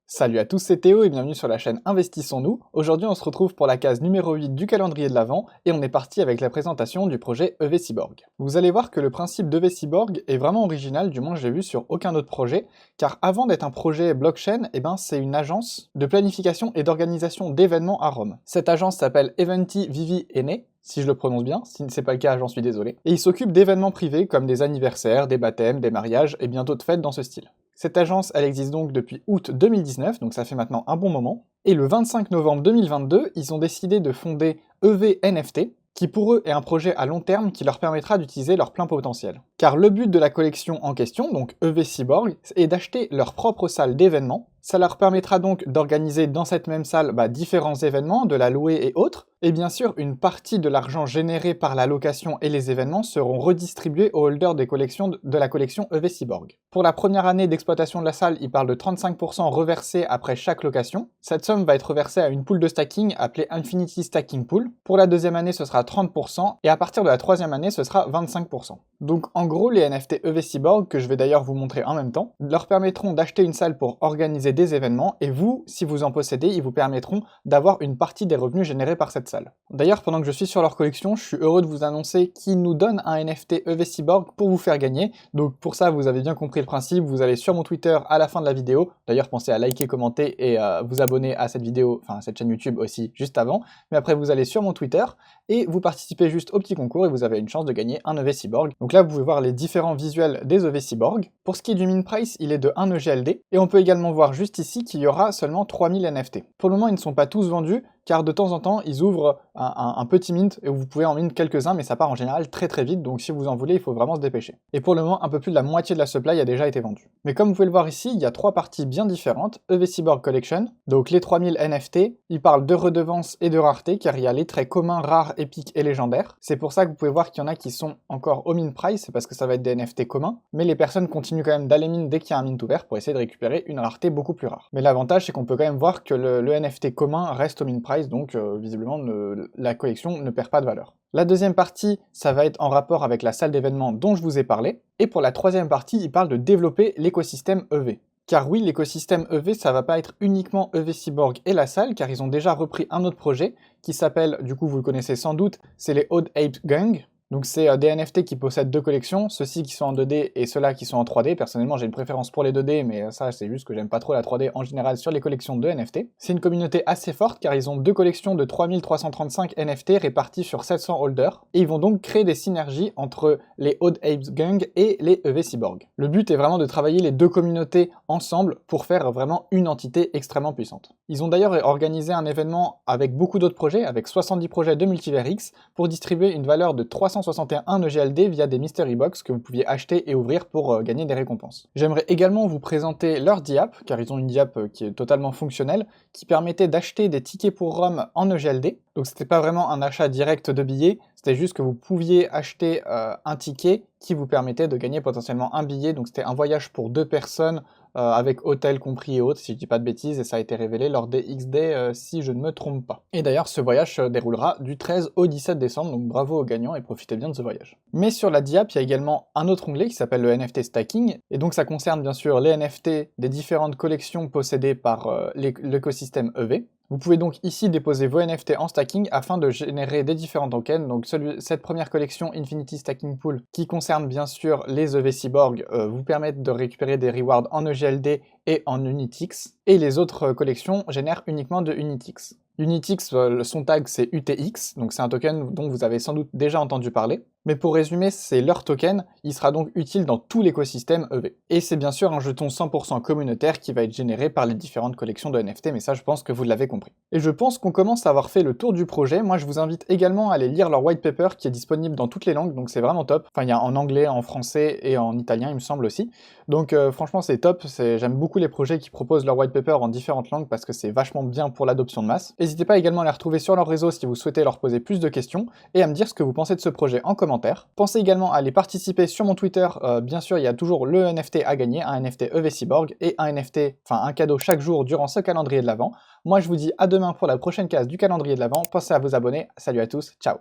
Salut à tous, c'est Théo et bienvenue sur la chaîne Investissons-nous. Aujourd'hui on se retrouve pour la case numéro 8 du calendrier de l'Avent et on est parti avec la présentation du projet EV Cyborg. Vous allez voir que le principe d'EV Cyborg est vraiment original, du moins je l'ai vu sur aucun autre projet, car avant d'être un projet blockchain, c'est une agence de planification et d'organisation d'événements à Rome. Cette agence s'appelle Eventi Vivi Ene, si je le prononce bien, si ce n'est pas le cas, j'en suis désolé. Et il s'occupe d'événements privés comme des anniversaires, des baptêmes, des mariages et bien d'autres fêtes dans ce style. Cette agence, elle existe donc depuis août 2019, donc ça fait maintenant un bon moment. Et le 25 novembre 2022, ils ont décidé de fonder EV NFT, qui pour eux est un projet à long terme qui leur permettra d'utiliser leur plein potentiel. Car le but de la collection en question, donc EV Cyborg, est d'acheter leur propre salle d'événements. Ça leur permettra donc d'organiser dans cette même salle différents événements, de la louer et autres. Et bien sûr, une partie de l'argent généré par la location et les événements seront redistribués aux holders des collections de la collection EV Cyborg. Pour la première année d'exploitation de la salle, ils parlent de 35% reversés après chaque location. Cette somme va être reversée à une pool de stacking appelée Infinity Stacking Pool. Pour la deuxième année, ce sera 30% et à partir de la troisième année, ce sera 25%. Donc en gros, les NFT EV Cyborg, que je vais d'ailleurs vous montrer en même temps, leur permettront d'acheter une salle pour organiser des événements et vous, si vous en possédez, ils vous permettront d'avoir une partie des revenus générés par cette salle. D'ailleurs, pendant que je suis sur leur collection, je suis heureux de vous annoncer qu'ils nous donnent un NFT EV Cyborg pour vous faire gagner. Donc pour ça, vous avez bien compris le principe, vous allez sur mon Twitter à la fin de la vidéo. D'ailleurs, pensez à liker, commenter et vous abonner à cette vidéo, enfin à cette chaîne YouTube aussi juste avant. Mais après, vous allez sur mon Twitter et vous participez juste au petit concours et vous avez une chance de gagner un EV Cyborg. Donc là, vous pouvez voir les différents visuels des EV Cyborg. Pour ce qui est du min price, il est de 1 EGLD et on peut également voir juste ici qu'il y aura seulement 3000 NFT. Pour le moment, ils ne sont pas tous vendus, car de temps en temps, ils ouvrent un petit mint et vous pouvez en mint quelques-uns, mais ça part en général très très vite, donc si vous en voulez, il faut vraiment se dépêcher. Et pour le moment, un peu plus de la moitié de la supply a déjà été vendue. Mais comme vous pouvez le voir ici, il y a 3 parties bien différentes. EV Cyborg Collection, donc les 3000 NFT, ils parlent de redevances et de rareté, car il y a les traits communs, rares, épiques et légendaires. C'est pour ça que vous pouvez voir qu'il y en a qui sont encore au mint price, c'est parce que ça va être des NFT communs, mais les personnes continuent quand même d'aller mint dès qu'il y a un mint ouvert pour essayer de récupérer une rareté beaucoup plus rare. Mais l'avantage, c'est qu'on peut quand même voir que le NFT commun reste au mint price, donc visiblement la collection ne perd pas de valeur. La deuxième partie, ça va être en rapport avec la salle d'événement dont je vous ai parlé, et pour la troisième partie, il parle de développer l'écosystème EV. Car oui, l'écosystème EV, ça va pas être uniquement EV Cyborg et la salle, car ils ont déjà repris un autre projet qui s'appelle, du coup vous le connaissez sans doute, c'est les Odd Ape Gang. Donc c'est des NFT qui possèdent 2 collections, ceux-ci qui sont en 2D et ceux-là qui sont en 3D. Personnellement j'ai une préférence pour les 2D, mais ça c'est juste que j'aime pas trop la 3D en général sur les collections de NFT. C'est une communauté assez forte car ils ont 2 collections de 3335 NFT réparties sur 700 holders, et ils vont donc créer des synergies entre les Odd Apes Gang et les EV Cyborg. Le but est vraiment de travailler les 2 communautés ensemble pour faire vraiment une entité extrêmement puissante. Ils ont d'ailleurs organisé un événement avec beaucoup d'autres projets, avec 70 projets de Multivers X, pour distribuer une valeur de 361 EGLD via des Mystery Box que vous pouviez acheter et ouvrir pour gagner des récompenses. J'aimerais également vous présenter leur DIAP, car ils ont une DIAP qui est totalement fonctionnelle, qui permettait d'acheter des tickets pour Rome en EGLD. Donc c'était pas vraiment un achat direct de billets, c'était juste que vous pouviez acheter un ticket qui vous permettait de gagner potentiellement un billet, donc c'était un voyage pour 2 personnes, avec hôtel compris et autres, si je dis pas de bêtises, et ça a été révélé lors des XD si je ne me trompe pas. Et d'ailleurs, ce voyage se déroulera du 13 au 17 décembre, donc bravo aux gagnants et profitez bien de ce voyage. Mais sur la DIAP, il y a également un autre onglet qui s'appelle le NFT Stacking, et donc ça concerne bien sûr les NFT des différentes collections possédées par l'écosystème EV. Vous pouvez donc ici déposer vos NFT en stacking afin de générer des différents tokens. Donc cette première collection Infinity Stacking Pool, qui concerne bien sûr les EV Cyborg, vous permettent de récupérer des rewards en EGLD et en Unitix. Et les autres collections génèrent uniquement de Unitix. Unitix, son tag c'est UTX, donc c'est un token dont vous avez sans doute déjà entendu parler. Mais pour résumer, c'est leur token, il sera donc utile dans tout l'écosystème EV. Et c'est bien sûr un jeton 100% communautaire qui va être généré par les différentes collections de NFT, mais ça je pense que vous l'avez compris. Et je pense qu'on commence à avoir fait le tour du projet. Moi je vous invite également à aller lire leur white paper qui est disponible dans toutes les langues, donc c'est vraiment top. Enfin il y a en anglais, en français et en italien il me semble aussi. Donc franchement c'est top, j'aime beaucoup les projets qui proposent leur white paper en différentes langues parce que c'est vachement bien pour l'adoption de masse. N'hésitez pas également à les retrouver sur leur réseau si vous souhaitez leur poser plus de questions et à me dire ce que vous pensez de ce projet en commentaire. Pensez également à aller participer sur mon Twitter, bien sûr il y a toujours le NFT à gagner, un NFT EV Cyborg et un NFT, enfin un cadeau chaque jour durant ce calendrier de l'Avent. Moi je vous dis à demain pour la prochaine case du calendrier de l'Avent, pensez à vous abonner, salut à tous, ciao.